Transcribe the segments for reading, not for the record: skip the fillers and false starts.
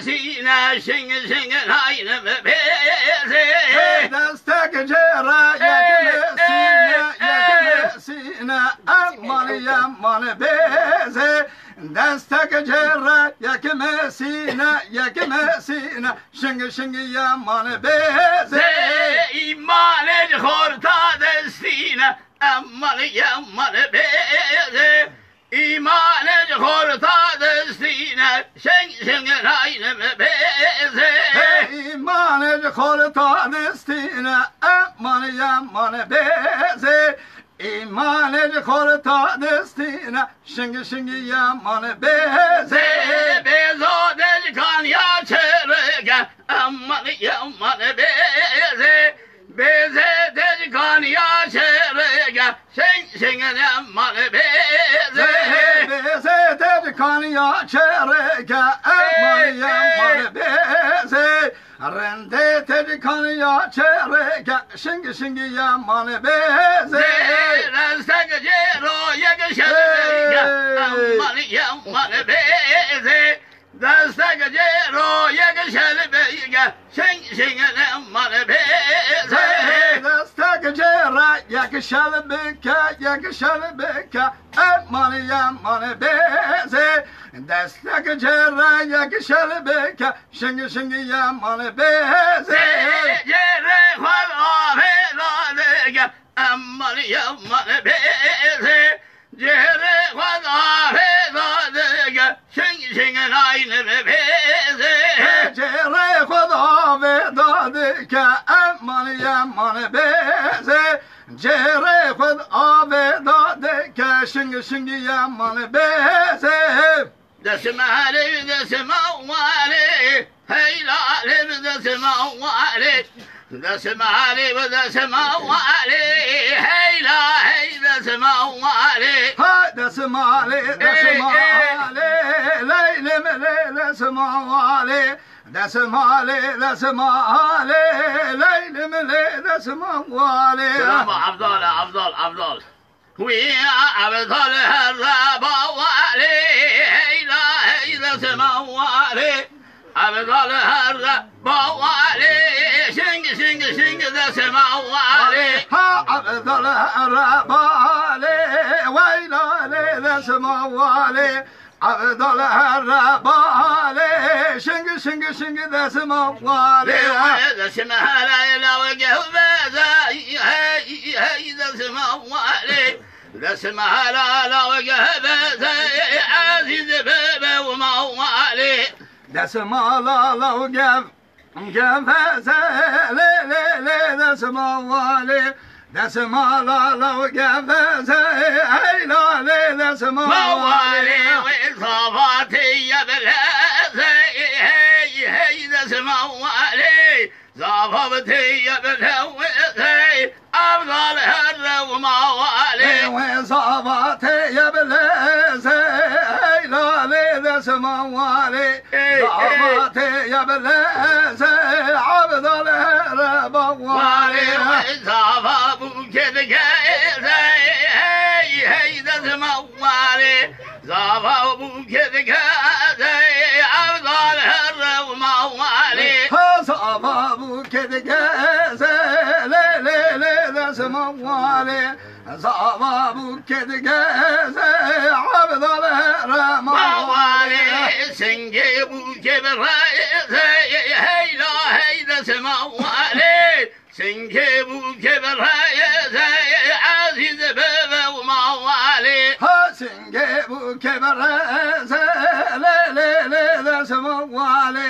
Sine şenge şenge aynı beze. Destek cera yakmesine aman yaman beze. Destek cera yakmesine şenge şenge yaman beze. İman el horta destine aman yaman beze. İman el horta destine şenge aynı beze. İman el horta destine aman yaman beze. İman el horta destine şenge yaman beze. Bezo del kan ya çerege aman yaman beze. Beze del kan ya çerege şenge yaman beze. Beze del kan ya çerege aman yaman beze. Rende del kan ya çerege şenge yaman beze. Destek cero yakışırge aman yaman beze. Destek cero yakışırge şenge yaman beze. Destek cera yakışalı beka aman yaman beze. Destek cera yakışalı beka şenge yaman beze. Cere hal afeladege aman yaman beze. Cere hal afeladege şenge aynı beze. Cere koda ve dadika aman yaman beze. Cere koda ve dadika şenge yaman beze. Desmali desmali heylali desmali. Desmali desmali heyla desmali. Ha desmali leylim desmali. Desmali leylim desmali. Selam Abdal. We Abdal Harabawali heyla desmali. Abdal Harabawali şing desmali. Ha Abdal Harabali veylali desmali. Abdal Harabali şing desmali. Desmali la gevza hey desmali. Desmali la gevza aziz bebe ve mawali. Desmala lav geveze le desmali. Desmala lav geveze eyla le desmali. Mawali ve zafati yebeleze hey desmali. Zafati yebeleze abdal herre ve mawali. Ve zavate yebeleze eyla le desmali. Zavate yebeleze abdal herre bavali. Zafa bu kedgeze hey desmali. Zafa bu kedgeze abdal herre ve mawali. Zava bu kedgeze le desmali. Zava bu kedgeze abdal herre mawali. Senge bu kebreze hey desmali. Senge bu kebreze aziz bebe ve mawali. Ha senge bu kebreze le desmali.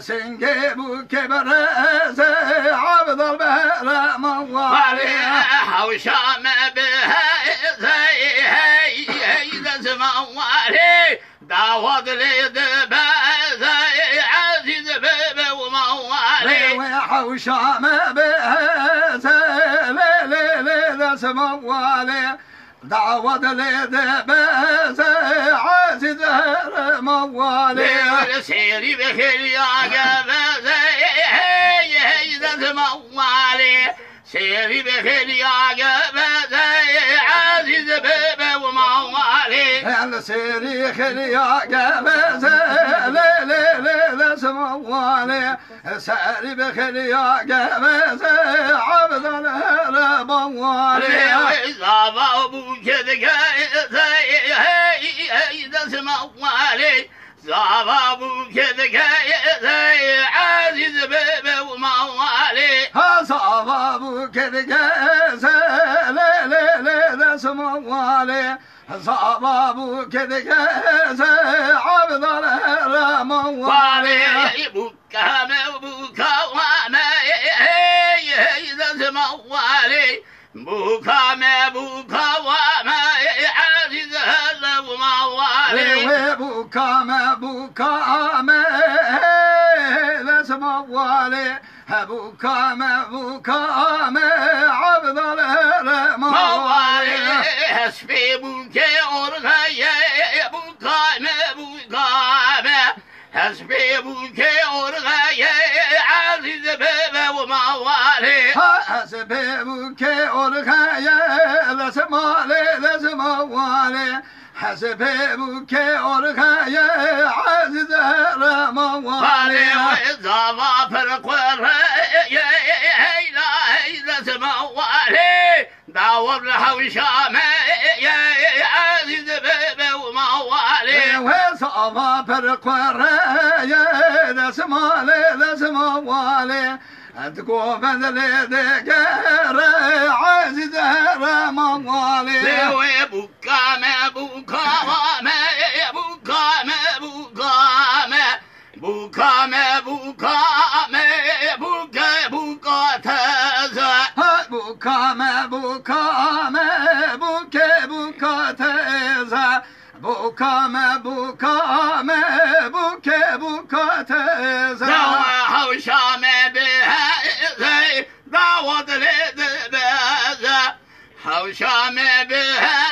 Senge bu kebreze abdal herre mawali. Havşame beheze hey desmali. Davat lede beze aziz bebe ve mawali. Havşame beheze le desmali. Davat lede beze aziz herre mawali. Seri beheliya geveze hey desmali. Seri beheliya geveze aziz bebe ve mawali. Seri khiliya geveze le موالي ساري بخير يا جبز عبد الله موالي زابا بوكدك زي موالي زابا بوكدك زي عزيز بيبي وموالي صابا بوكدك لا لا لا موالي صابا بوكدك عبد الله موالي بوكا بوكا وما موالي بوكا بوكا وما عزيز هذا وموالي بوكا بوكا لا موالي بوكا بوكا عبد الله موالي حسبي بوكي أرغاية بوكا بوكا حسبي بوكي أرغاية عزيز بيبي وموالي حسبي بوكي أرغاية لسه موالي حسبي بوكي أرغاية عزيز موالي وإضافة فرق ورقية لسه موالي داور الحوشامة يا عزيز بيبي وموالي وصافا فرق ورقية لسه موالي تقوم بذلك عزيز موالي بوكا بوكا بوكا بوكا بوكا بوكا بوكا تازا بوكا بوكا تازا بوكا بوكا تازا حوشام بها زي دعوة الهدى حوشام بها